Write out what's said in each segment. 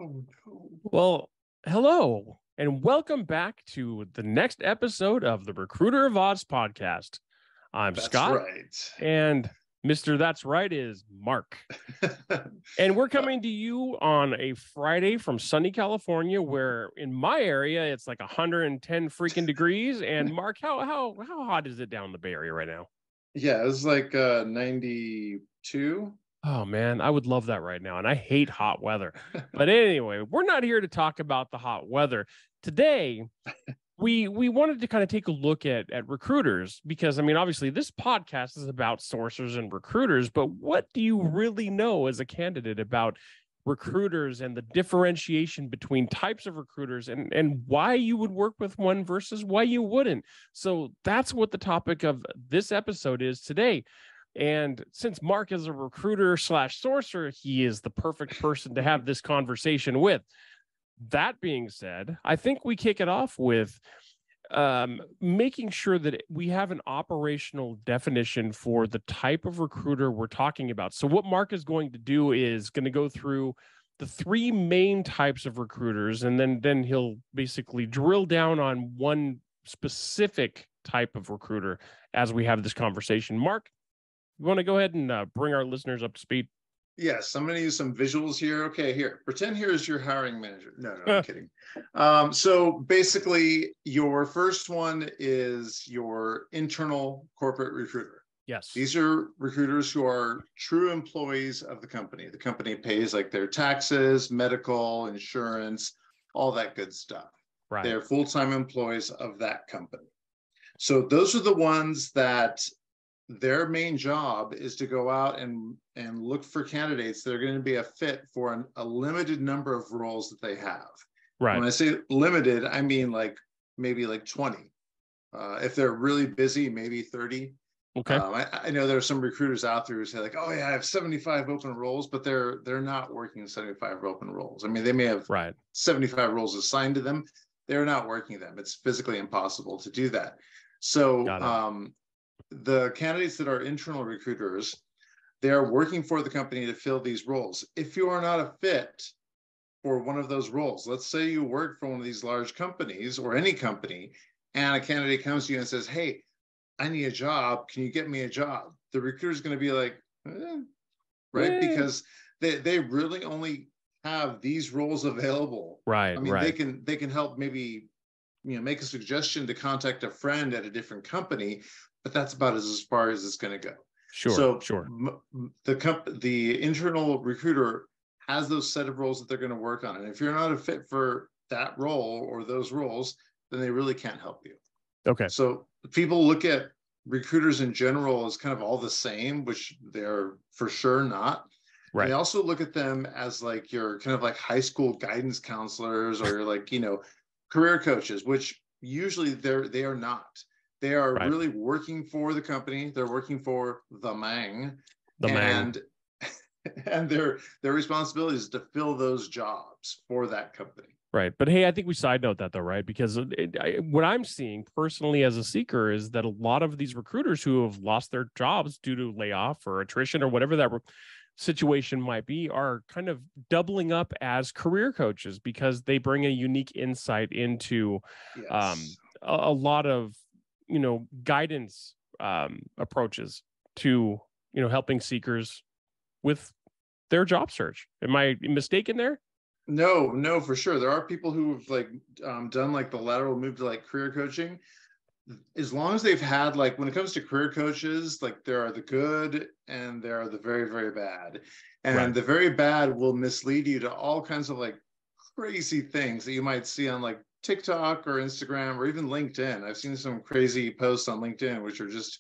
Oh, no. Well, hello, and welcome back to the next episode of the Recruiter of Oz podcast. I'm That's Scott, right. and Mr. That's Right is Mark. And we're coming to you on a Friday from sunny California, where in my area it's like 110 freaking degrees. And Mark, how hot is it down in the Bay Area right now? Yeah, it's like 92. Oh man, I would love that right now. And I hate hot weather. But anyway, we're not here to talk about the hot weather. Today, we wanted to kind of take a look at recruiters because I mean, obviously this podcast is about sourcers and recruiters, but what do you really know as a candidate about recruiters and the differentiation between types of recruiters and why you would work with one versus why you wouldn't? So that's what the topic of this episode is today. And since Mark is a recruiter slash sourcer, he is the perfect person to have this conversation with. That being said, I think we kick it off with making sure that we have an operational definition for the type of recruiter we're talking about. So what Mark is going to do is going to go through the three main types of recruiters, and then he'll basically drill down on one specific type of recruiter as we have this conversation. Mark, you want to go ahead and bring our listeners up to speed? Yes, I'm going to use some visuals here. Okay, here. Pretend here is your hiring manager. No, I'm kidding. So basically, your first one is your internal corporate recruiter. Yes. These are recruiters who are true employees of the company. The company pays like their taxes, medical, insurance, all that good stuff. Right. They're full-time employees of that company. So those are the ones that their main job is to go out and look for candidates that are going to be a fit for a limited number of roles that they have. Right. When I say limited, I mean like maybe like 20. If they're really busy, maybe 30. Okay. I know there are some recruiters out there who say like, oh yeah, I have 75 open roles, but they're not working 75 open roles. I mean, they may have 75 roles assigned to them. They're not working them. It's physically impossible to do that. So the candidates that are internal recruiters, they are working for the company to fill these roles. If you are not a fit for one of those roles, let's say you work for one of these large companies or any company, and a candidate comes to you and says, hey, I need a job. Can you get me a job? The recruiter is going to be like, right? Because they really only have these roles available. Right. I mean, they can help maybe, make a suggestion to contact a friend at a different company, but that's about as far as it's going to go. Sure. The internal recruiter has those set of roles that they're going to work on. And if you're not a fit for that role or those roles, then they really can't help you. Okay. So people look at recruiters in general as kind of all the same, which they're for sure not. Right. They also look at them as like your kind of like high school guidance counselors or like, career coaches, which usually they are not. They are really working for the company. They're working for the Mang. And their responsibility is to fill those jobs for that company. Right. But hey, I think we side note that though, right? Because what I'm seeing personally as a seeker is that a lot of these recruiters who have lost their jobs due to layoff or attrition or whatever that situation might be are kind of doubling up as career coaches because they bring a unique insight into a lot of guidance approaches to helping seekers with their job search. Am I mistaken there? No, for sure. There are people who have like done like the lateral move to like career coaching. As long as they've had like, when it comes to career coaches, like there are the good and there are the very, very bad. And the very bad will mislead you to all kinds of like crazy things that you might see on like TikTok or Instagram or even LinkedIn. I've seen some crazy posts on LinkedIn which are just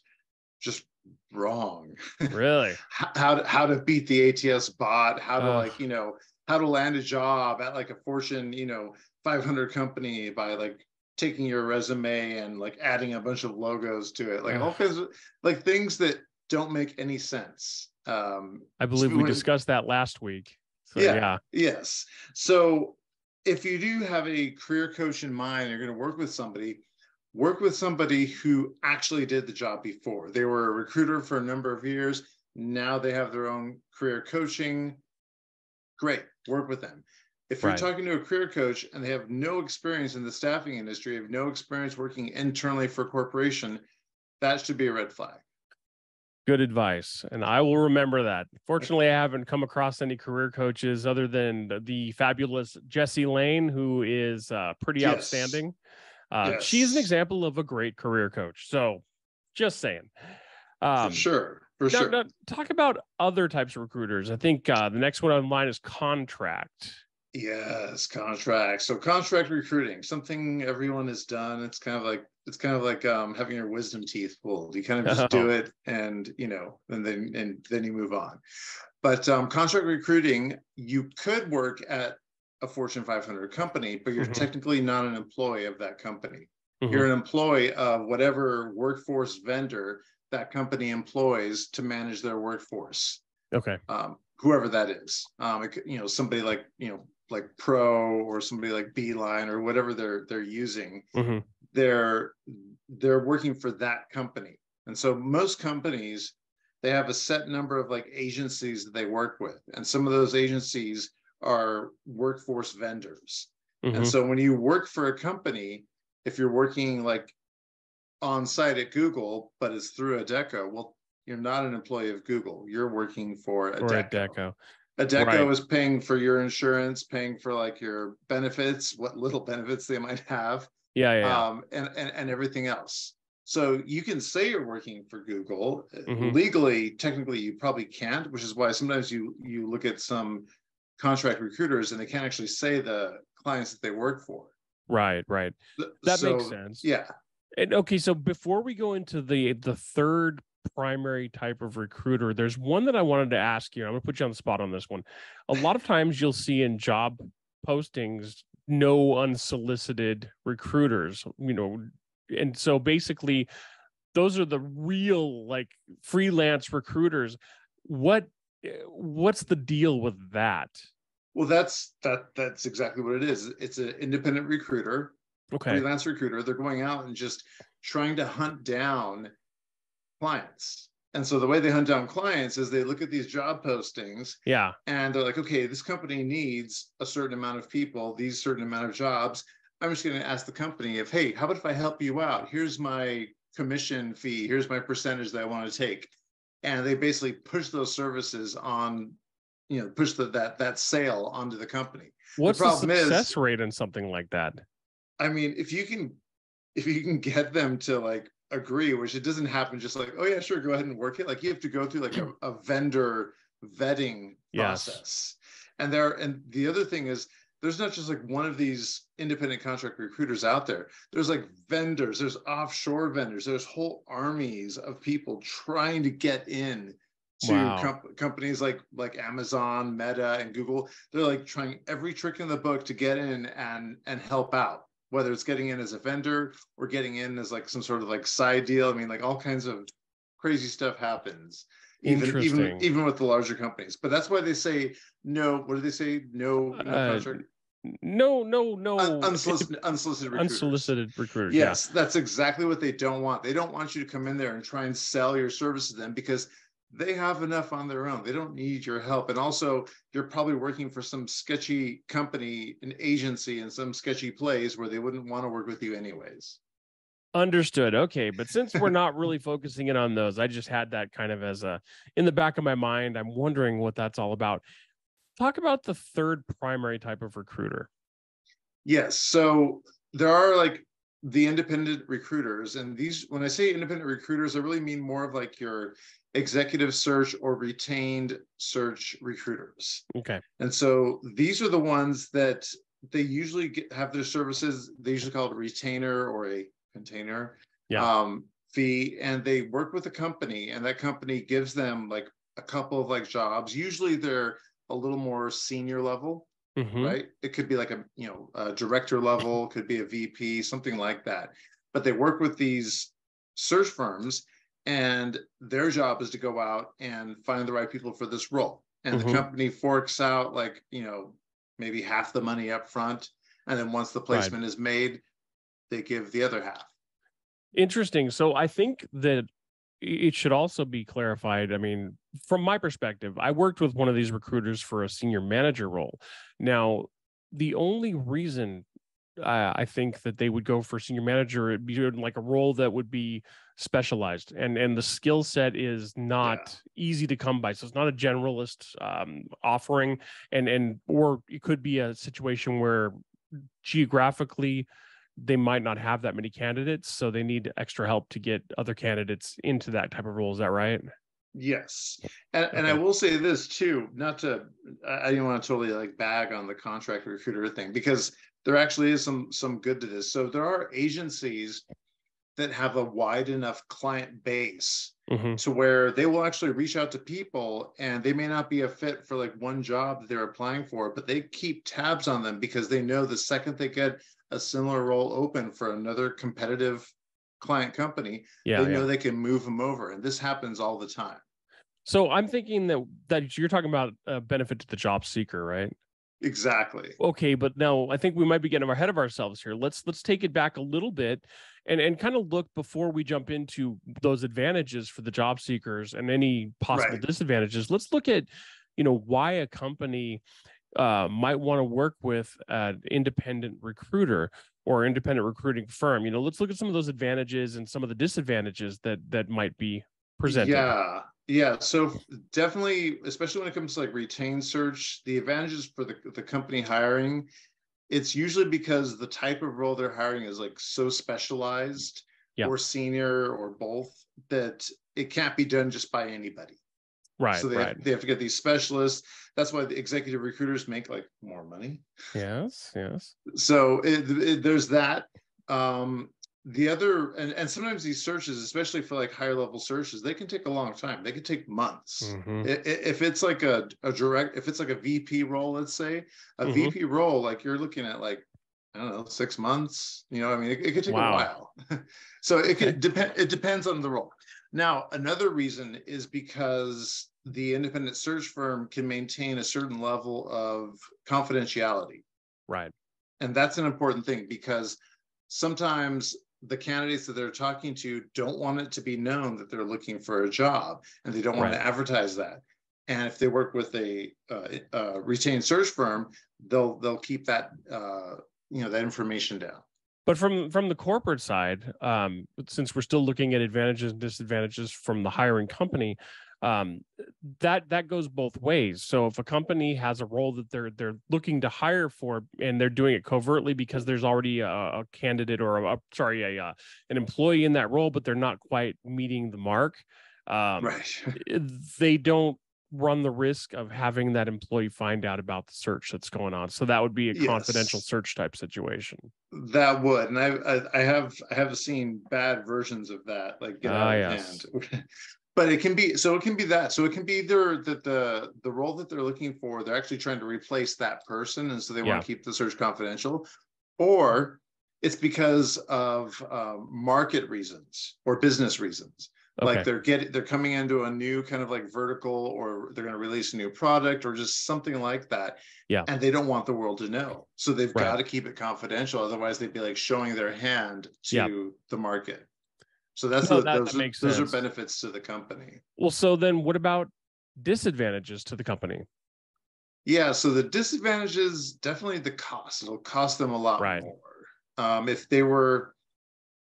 wrong. Really? how to beat the ATS bot, how to how to land a job at like a Fortune 500 company by like taking your resume and like adding a bunch of logos to it, like all kinds of like things that don't make any sense. I believe we discussed that last week. So, yes. So if you do have a career coach in mind, you're going to work with somebody who actually did the job before. They were a recruiter for a number of years. Now they have their own career coaching. Great, work with them. If you're talking to a career coach and they have no experience in the staffing industry, have no experience working internally for a corporation, that should be a red flag. Good advice. And I will remember that. Fortunately, I haven't come across any career coaches other than the fabulous Jessie Lane, who is pretty outstanding. She's an example of a great career coach. So just saying. For sure. Now, talk about other types of recruiters. I think the next one on line is contract. Yes, contract. So contract recruiting, something everyone has done. It's kind of like having your wisdom teeth pulled. You kind of just do it, and then you move on. But contract recruiting, you could work at a Fortune 500 company, but you're technically not an employee of that company. You're an employee of whatever workforce vendor that company employs to manage their workforce. Okay. Whoever that is, somebody like Pro or somebody like Beeline or whatever they're using, they're working for that company. And so most companies, they have a set number of like agencies that they work with, and some of those agencies are workforce vendors. And so when you work for a company, if you're working like on site at Google, but it's through Adecco, well, you're not an employee of Google. You're working for Adecco. Adecco is paying for your insurance, paying for like your benefits, what little benefits they might have, and everything else. So you can say you're working for Google. Legally, technically, you probably can't, which is why sometimes you look at some contract recruiters and they can't actually say the clients that they work for. Right. That makes sense. Yeah. And okay, so before we go into the third primary type of recruiter, there's one that I wanted to ask you. I'm going to put you on the spot on this one. A lot of times you'll see in job postings, no unsolicited recruiters, and so basically those are the real like freelance recruiters. What's the deal with that? Well, that's exactly what it is. It's an independent recruiter, freelance recruiter. They're going out and just trying to hunt down clients. And so the way they hunt down clients is they look at these job postings, and they're like, okay, this company needs a certain amount of people, these certain amount of jobs. I'm just going to ask the company hey, how about if I help you out? Here's my commission fee. Here's my percentage that I want to take. And they basically push those services on, push that sale onto the company. What's the success rate in something like that? I mean, if you can get them to like agree, which it doesn't happen just like, oh yeah, sure, go ahead and work it. Like you have to go through like a vendor vetting process. And the other thing is, there's not just like one of these independent contract recruiters out there. There's like vendors, there's offshore vendors, there's whole armies of people trying to get in to companies like Amazon, Meta, and Google. They're like trying every trick in the book to get in and help out, whether it's getting in as a vendor or getting in as like some sort of like side deal. I mean, like all kinds of crazy stuff happens, even with the larger companies. But that's why they say no. What do they say? No contract. No. Unsolicited recruiters. Yes, that's exactly what they don't want. They don't want you to come in there and try and sell your service to them, because they have enough on their own. They don't need your help. And also, you're probably working for some sketchy company, an agency in some sketchy place where they wouldn't want to work with you anyways. Understood. Okay. But since we're not really focusing in on those, I just had that kind of as in the back of my mind. I'm wondering what that's all about. Talk about the third primary type of recruiter. Yes. So there are like the independent recruiters, and these, when I say independent recruiters, I really mean more of like your executive search or retained search recruiters. Okay. And so these are the ones that they usually have their services. They usually call it a retainer or a container fee, and they work with a company, and that company gives them like a couple of like jobs. Usually they're a little more senior level, right? It could be like a director level, could be a VP, something like that. But they work with these search firms, and their job is to go out and find the right people for this role. And the company forks out like, maybe half the money up front. And then once the placement is made, they give the other half. Interesting. So I think that it should also be clarified. I mean, from my perspective, I worked with one of these recruiters for a senior manager role. Now, the only reason I think that they would go for senior manager, it'd be like a role that would be specialized, and the skill set is not easy to come by. So it's not a generalist offering, and or it could be a situation where geographically they might not have that many candidates, so they need extra help to get other candidates into that type of role. Is that right? Yes. And I will say this too, not to, I didn't want to totally like bag on the contract recruiter thing, because there actually is some good to this. So there are agencies that have a wide enough client base to where they will actually reach out to people, and they may not be a fit for like one job that they're applying for, but they keep tabs on them because they know the second they get a similar role open for another competitive client company, they know they can move them over. And this happens all the time. So I'm thinking that you're talking about a benefit to the job seeker, right? Exactly. Okay, but now I think we might be getting ahead of ourselves here. Let's take it back a little bit and kind of look before we jump into those advantages for the job seekers and any possible disadvantages. Let's look at, why a company might want to work with an independent recruiter or independent recruiting firm. Let's look at some of those advantages and some of the disadvantages that might be presented. Yeah. So definitely, especially when it comes to like retained search, the advantages for the company hiring, it's usually because the type of role they're hiring is like so specialized or senior or both, that it can't be done just by anybody. Right. So they have to get these specialists. That's why the executive recruiters make like more money. Yes. So there's that. The other, and sometimes these searches, especially for like higher level searches, they can take a long time. They can take months. If it's like a direct, if it's like a VP role, let's say a VP role, like you're looking at like, I don't know, 6 months, I mean, it could take a while. So it could depend. It depends on the role. Now, another reason is because the independent search firm can maintain a certain level of confidentiality. Right. And that's an important thing, because sometimes the candidates that they're talking to don't want it to be known that they're looking for a job, and they don't want to advertise that. And if they work with a retained search firm, they'll keep that that information down. But from the corporate side, since we're still looking at advantages and disadvantages from the hiring company, that goes both ways. So if a company has a role that they're looking to hire for, and they're doing it covertly because there's already a candidate or an employee in that role, but they're not quite meeting the mark, they don't run the risk of having that employee find out about the search that's going on. So that would be a confidential search type situation. That would, and I have seen bad versions of that, like get out of hand. But it can be that. So it can be either that the role that they're looking for, they're actually trying to replace that person, and so they want to keep the search confidential, or it's because of market reasons or business reasons. Like they're coming into a new kind of like vertical, or they're going to release a new product or just something like that. And they don't want the world to know. So they've got to keep it confidential. Otherwise they'd be like showing their hand to the market. So those are benefits to the company. Well, so then what about disadvantages to the company? Yeah. So the disadvantages, definitely the cost. It'll cost them a lot more. If they were,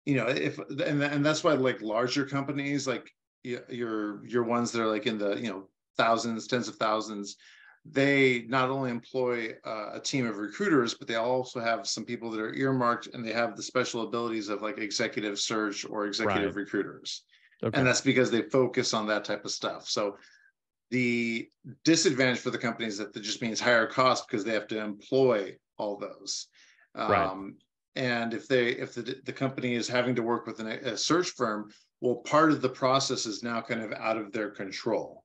and that's why like larger companies, like your ones that are like in the thousands, tens of thousands, they not only employ a team of recruiters, but they also have some people that are earmarked, and they have the special abilities of like executive search or executive recruiters. And that's because they focus on that type of stuff. So the disadvantage for the company is that just means higher cost, because they have to employ all those. And if the company is having to work with a search firm, well, part of the process is now kind of out of their control.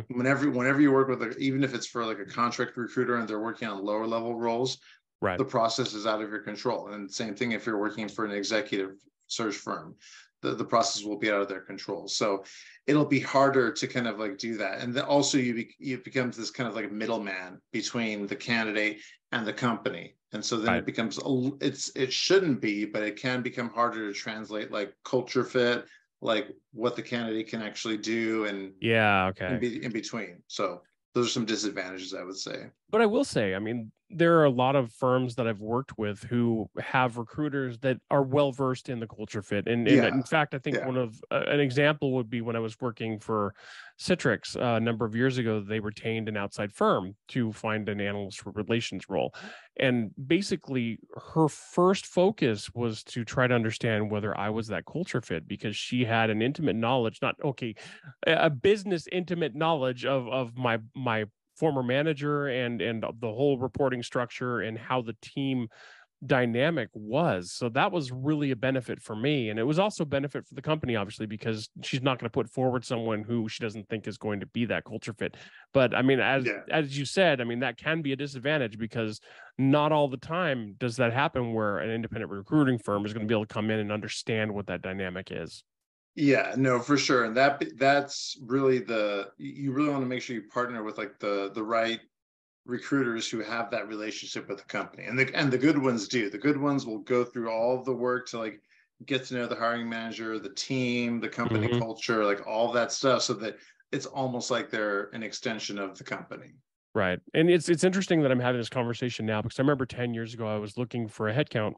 Whenever you work with even if it's for like a contract recruiter and they're working on lower level roles, the process is out of your control. And same thing if you're working for an executive search firm, the process will be out of their control. So it'll be harder to kind of like do that. And then also you become this kind of like middleman between the candidate and the company. And so then it becomes, it shouldn't be, but it can become harder to translate like culture fit, like what the candidate can actually do, and in between. So those are some disadvantages, I would say. But I will say, I mean, there are a lot of firms that I've worked with who have recruiters that are well versed in the culture fit. And Yeah, in fact, I think yeah, one of an example would be when I was working for Citrix a number of years ago. They retained an outside firm to find an analyst relations role, and basically her first focus was to try to understand whether I was that culture fit, because she had an intimate knowledge, not okay, a business intimate knowledge of my former manager and the whole reporting structure and how the team dynamic was. So that was really a benefit for me, and it was also a benefit for the company, obviously, because she's not going to put forward someone who she doesn't think is going to be that culture fit. But I mean, yeah. as you said, I mean, that can be a disadvantage, because not all the time does that happen where an independent recruiting firm is going to be able to come in and understand what that dynamic is. Yeah, no, for sure. And that's really you really want to make sure you partner with like the right recruiters who have that relationship with the company. And the good ones do. The good ones will go through all of the work to like get to know the hiring manager, the team, the company Mm-hmm. culture, like all that stuff, so that it's almost like they're an extension of the company. Right. And it's interesting that I'm having this conversation now, because I remember 10 years ago I was looking for a headcount,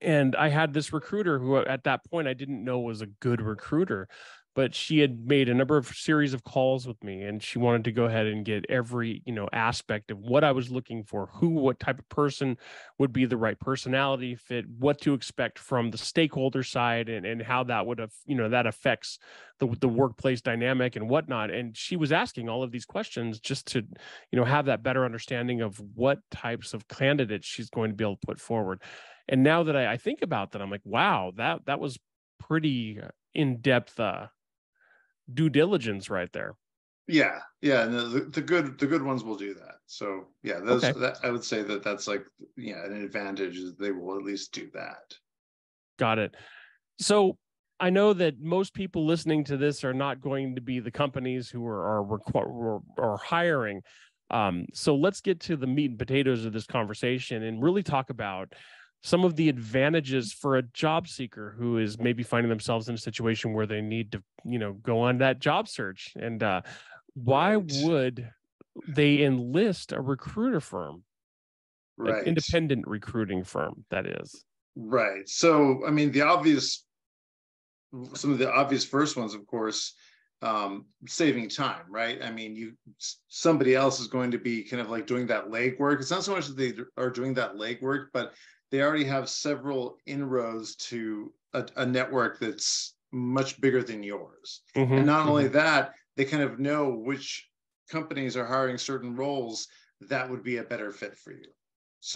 and I had this recruiter who at that point I didn't know was a good recruiter, but she had made a number of series of calls with me, and she wanted to go ahead and get every, aspect of what I was looking for, what type of person would be the right personality fit, what to expect from the stakeholder side, and how that would have, that affects the workplace dynamic and whatnot. And she was asking all of these questions just to, have that better understanding of what types of candidates she's going to be able to put forward. And now that I think about that, I'm like, wow, that was pretty in-depth due diligence right there. Yeah, yeah. No, the good ones will do that. So yeah, Okay, I would say that's like, yeah, an advantage is they will at least do that. got it. So I know that most people listening to this are not going to be the companies who are hiring. So let's get to the meat and potatoes of this conversation and really talk about some of the advantages for a job seeker who is maybe finding themselves in a situation where they need to, go on that job search. And why Right, would they enlist a recruiter firm, an right, independent recruiting firm, that is? right. So I mean, some of the obvious first ones, of course, saving time, right? I mean, somebody else is going to be kind of like doing that legwork. It's not so much that they are doing that legwork, but they already have several inroads to a network that's much bigger than yours. And not Mm-hmm, only mm-hmm. that, they kind of know which companies are hiring certain roles that would be a better fit for you.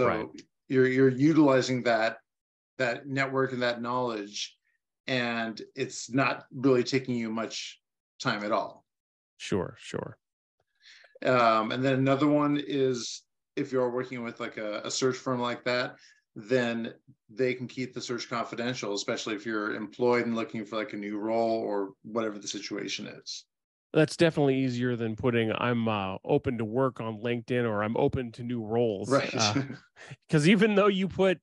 Right. So you're utilizing that network and that knowledge, and it's not really taking you much time at all. Sure, sure. And then another one is, if you're working with like a search firm like that, then they can keep the search confidential, especially if you're employed and looking for like a new role or whatever the situation is. That's definitely easier than putting I'm open to work on LinkedIn, or I'm open to new roles. Right. Because even though you put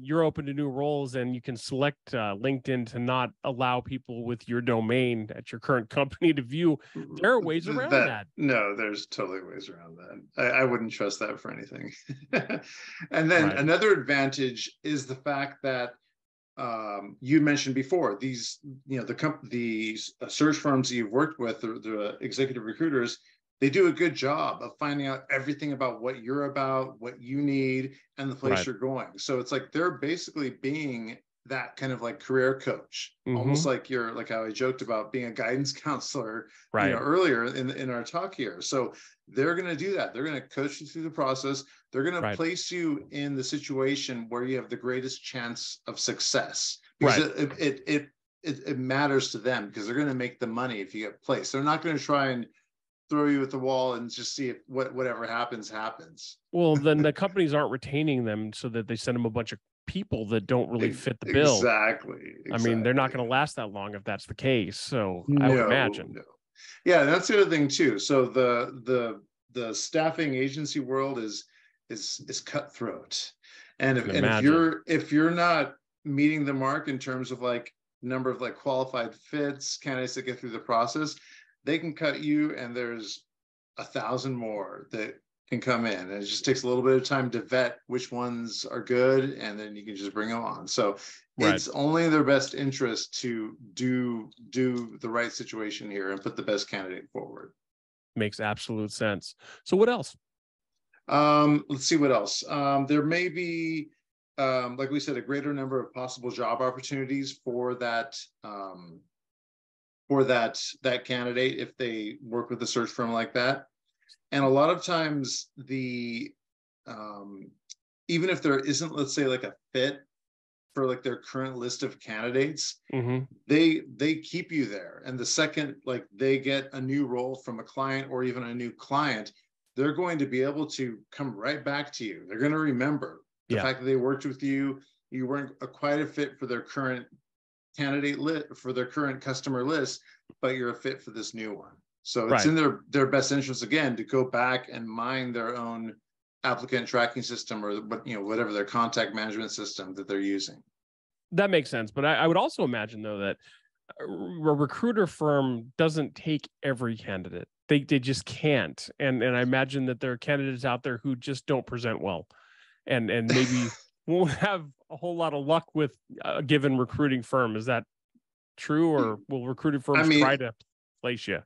you're open to new roles, and you can select LinkedIn to not allow people with your domain at your current company to view, there are ways around That that. no, there's totally ways around that. I wouldn't trust that for anything. And then Right. another advantage is the fact that you mentioned before, these, the search firms that you've worked with, the executive recruiters, they do a good job of finding out everything about what you're about, what you need, and the place Right. you're going. So it's like they're basically being that kind of like career coach, almost Mm-hmm. like you're like how I joked about being a guidance counselor, Right. earlier in our talk here. So they're going to do that. They're going to coach you through the process. They're going to Right. place you in the situation where you have the greatest chance of success, because Right. it matters to them, because they're going to make the money if you get placed. They're not going to try and throw you at the wall and just see if whatever happens. Well, then the companies aren't retaining them, so that they send them a bunch of people that don't really fit the bill. Exactly, I mean, they're not exactly. going to last that long if that's the case. So I would No, imagine. no. Yeah, that's the other thing too. So the staffing agency world is cutthroat, I and can if imagine. you're not meeting the mark in terms of like number of like qualified fits, candidates that get through the process, they can cut you, and there's 1,000 more that can come in, and it just takes a little bit of time to vet which ones are good, and then you can just bring them on. So it's only in their best interest to do the right situation here and put the best candidate forward. Makes absolute sense. So what else? Let's see what else. There may be, like we said, a greater number of possible job opportunities for that candidate if they work with a search firm like that. And a lot of times even if there isn't, let's say, like a fit for like their current list of candidates, they keep you there. And the second like they get a new role from a client or even a new client, they're going to be able to come right back to you. They're going to remember the fact that they worked with you. You weren't quite a fit for their current candidate list, for their current customer list, but you're a fit for this new one. So it's in their best interest, again, to go back and mine their own applicant tracking system, or whatever their contact management system that they're using. That makes sense. But I would also imagine, though, that a recruiter firm doesn't take every candidate. They just can't. And I imagine that there are candidates out there who just don't present well, and maybe won't have a whole lot of luck with a given recruiting firm. Is that true, or will recruiting firms try to place you?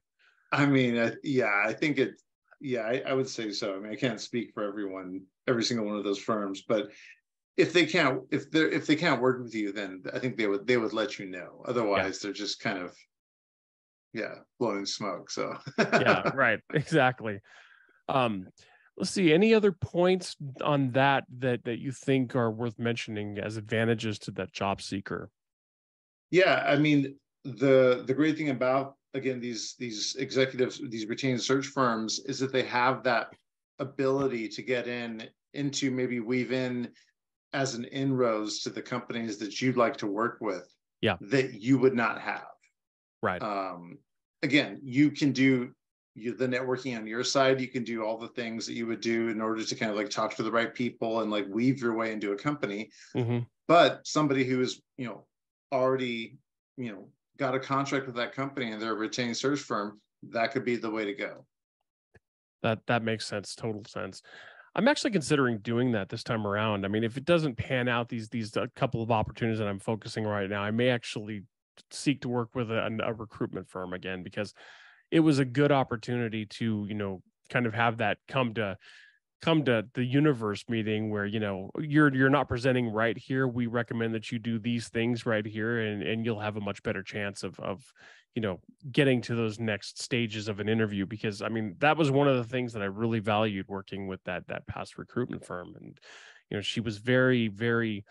I mean, I think it. Yeah, I would say so. I mean, I can't speak for every single one of those firms, but if they can't work with you, then I think they would let you know. Otherwise, they're just kind of blowing smoke. So yeah, right, exactly. Let's see, any other points on that you think are worth mentioning as advantages to that job seeker? Yeah, I mean, the great thing about, again, these executives, these retained search firms, is that they have that ability to get into maybe weave in as an inroads to the companies that you'd like to work with, that you would not have. Right. Again, you can do the networking on your side. You can do all the things that you would do in order to kind of like talk to the right people and like weave your way into a company. But somebody who is, already, got a contract with that company and they're a retained search firm, that could be the way to go. That makes sense. Total sense. I'm actually considering doing that this time around. I mean, if it doesn't pan out, these a couple of opportunities that I'm focusing right now, I may actually seek to work with a recruitment firm again, because it was a good opportunity to, kind of have that come to the universe meeting where, you're not presenting right here. We recommend that you do these things right here, and you'll have a much better chance of getting to those next stages of an interview. Because I mean, that was one of the things that I really valued working with that past recruitment firm. And, she was very, very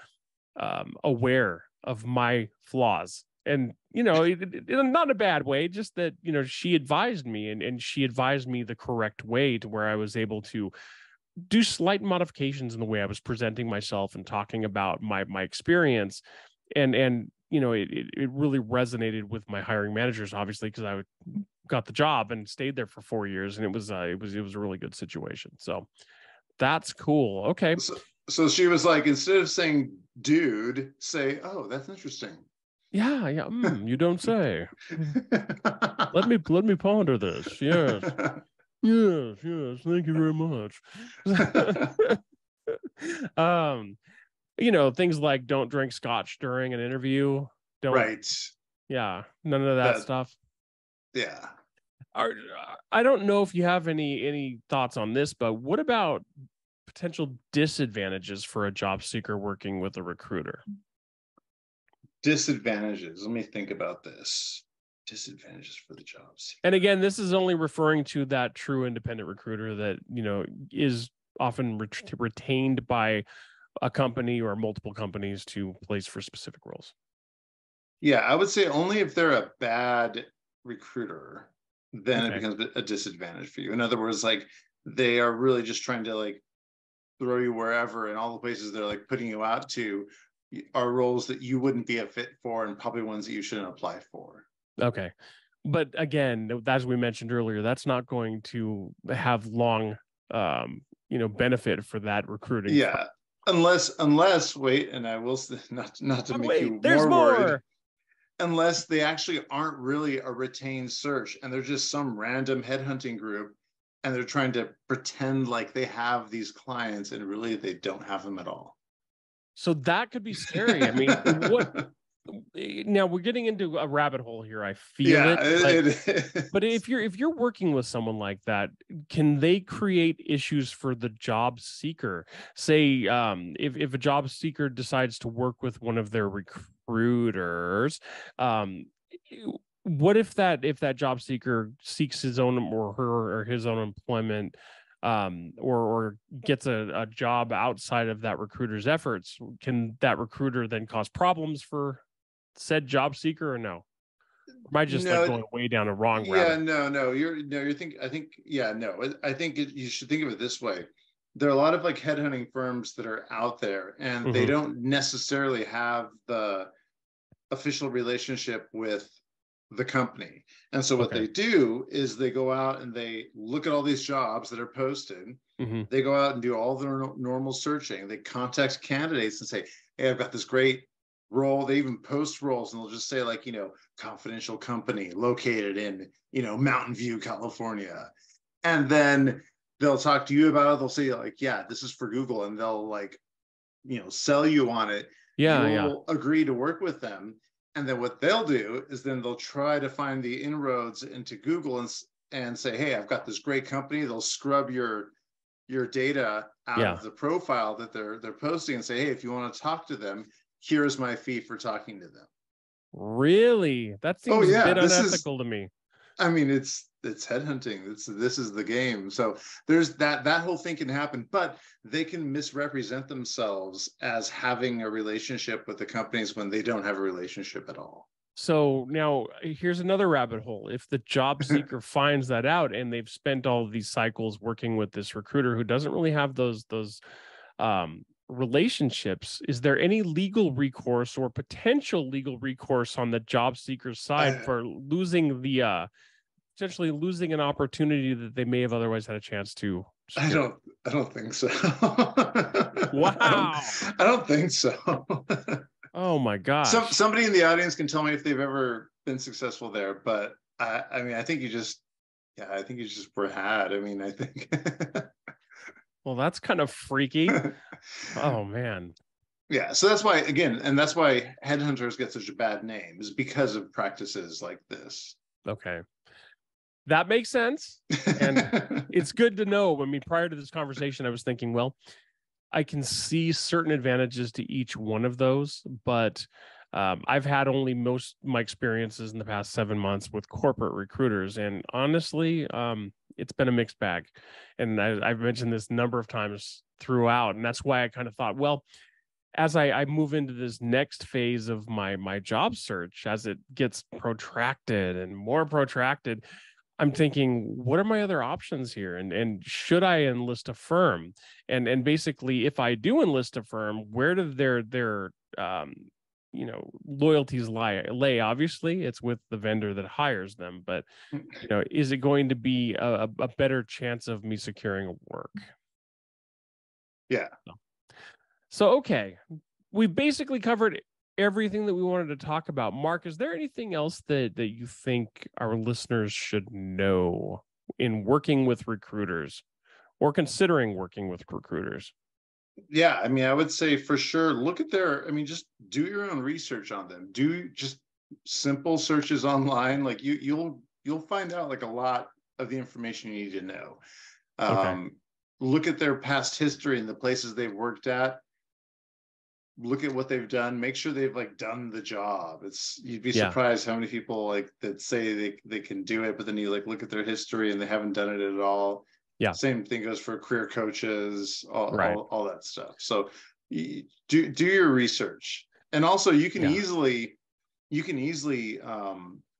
aware of my flaws. And, not in a bad way, just that, she advised me and she advised me the correct way, to where I was able to do slight modifications in the way I was presenting myself and talking about my experience. And it really resonated with my hiring managers, obviously, because I got the job and stayed there for 4 years, and it was a really good situation. So that's cool. Okay. So she was like, instead of saying dude, say, oh, that's interesting. Yeah. You don't say. Let me ponder this. Yes. Yes. Thank you very much. Things like don't drink scotch during an interview. Right. Yeah. None of that stuff. Yeah. I don't know if you have any thoughts on this, but what about potential disadvantages for a job seeker working with a recruiter? Disadvantages. Let me think about this. Disadvantages for the jobs. And again, this is only referring to that true independent recruiter that, is often retained by a company or multiple companies to place for specific roles. Yeah, I would say only if they're a bad recruiter, then it becomes a disadvantage for you. In other words, like they are really just trying to like throw you wherever, and all the places they're like putting you out to are roles that you wouldn't be a fit for, and probably ones that you shouldn't apply for. Okay. But again, as we mentioned earlier, that's not going to have long, benefit for that recruiting. Yeah. Unless wait, and I will not to make you more worried. Unless they actually aren't really a retained search and they're just some random headhunting group and they're trying to pretend like they have these clients, and really they don't have them at all. So that could be scary. I mean, what? Now we're getting into a rabbit hole here. I feel it. But if you're working with someone like that, can they create issues for the job seeker? Say, if a job seeker decides to work with one of their recruiters, what if that job seeker seeks his own or her or his own employment, or gets a job outside of that recruiter's efforts? Can that recruiter then cause problems for said job seeker, or no? Am I just like going way down a wrong rabbit? You're thinking. I think I think you should think of it this way. There are a lot of like headhunting firms that are out there, and they don't necessarily have the official relationship with the company. And so what they do is they go out and they look at all these jobs that are posted. They go out and do all their normal searching. They contact candidates and say, hey, I've got this great role. They even post roles, and they'll just say like, confidential company located in, Mountain View, California. And then they'll talk to you about it. They'll say like, yeah, this is for Google. And they'll like, sell you on it. You'll agree to work with them. And then what they'll do is then they'll try to find the inroads into Google and say, hey, I've got this great company. They'll scrub your data out of the profile that they're posting and say, hey, if you want to talk to them, here's my fee for talking to them. Really? That seems a bit unethical to me. I mean, it's headhunting. This is the game. So there's that whole thing can happen, but they can misrepresent themselves as having a relationship with the companies when they don't have a relationship at all. So now here's another rabbit hole. If the job seeker finds that out and they've spent all of these cycles working with this recruiter who doesn't really have those relationships, is there any legal recourse or potential legal recourse on the job seeker's side for potentially losing an opportunity that they may have otherwise had a chance to secure? I don't think so. Wow. I don't think so. Oh my gosh. Somebody in the audience can tell me if they've ever been successful there, but I think you just were had. I mean, I think well, that's kind of freaky. Oh man. Yeah, so that's why, again, and that's why headhunters get such a bad name, is because of practices like this. Okay. That makes sense. And it's good to know. I mean, prior to this conversation, I was thinking, well, I can see certain advantages to each one of those, but I've had only most of my experiences in the past 7 months with corporate recruiters. And honestly, it's been a mixed bag. And I've mentioned this a number of times throughout. And that's why I kind of thought, well, as I move into this next phase of my job search, as it gets protracted and more protracted, I'm thinking, what are my other options here? And should I enlist a firm? And basically, if I do enlist a firm, where do their loyalties lay? Obviously, it's with the vendor that hires them, but is it going to be a better chance of me securing work? Yeah. So okay, we've basically covered everything that we wanted to talk about. Mark, is there anything else that you think our listeners should know in working with recruiters or considering working with recruiters? Yeah, I mean, I would say for sure, look at just do your own research on them. Do just simple searches online. Like you'll find out like a lot of the information you need to know. Look at their past history and the places they've worked at. Look at what they've done. Make sure they've like done the job. You'd be surprised how many people like that say they can do it, but then you like look at their history and they haven't done it at all. Yeah. Same thing goes for career coaches, all that stuff. So do your research, and also you can easily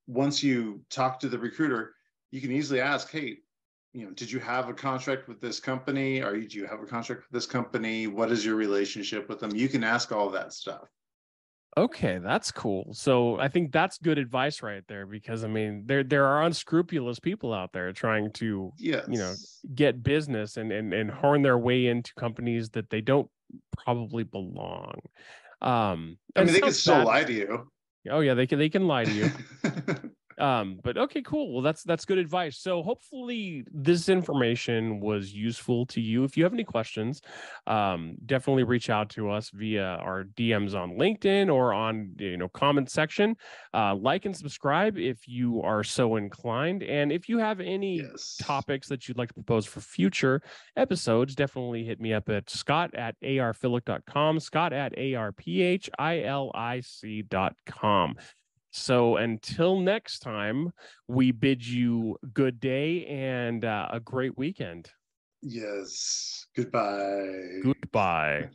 once you talk to the recruiter, you can easily ask, hey, did you have a contract with this company? Do you have a contract with this company? What is your relationship with them? You can ask all that stuff. Okay, that's cool. So I think that's good advice right there, because I mean, there are unscrupulous people out there trying to, get business and horn their way into companies that they don't probably belong. I mean, they can still lie to you. Oh yeah, they can lie to you. But okay, cool. Well, that's good advice. So hopefully this information was useful to you. If you have any questions, definitely reach out to us via our DMs on LinkedIn or on comment section. Like and subscribe if you are so inclined. And if you have any topics that you'd like to propose for future episodes, definitely hit me up at scott@arphilic.com, scott@arphilic.com. So until next time, we bid you good day and a great weekend. Yes. Goodbye. Goodbye.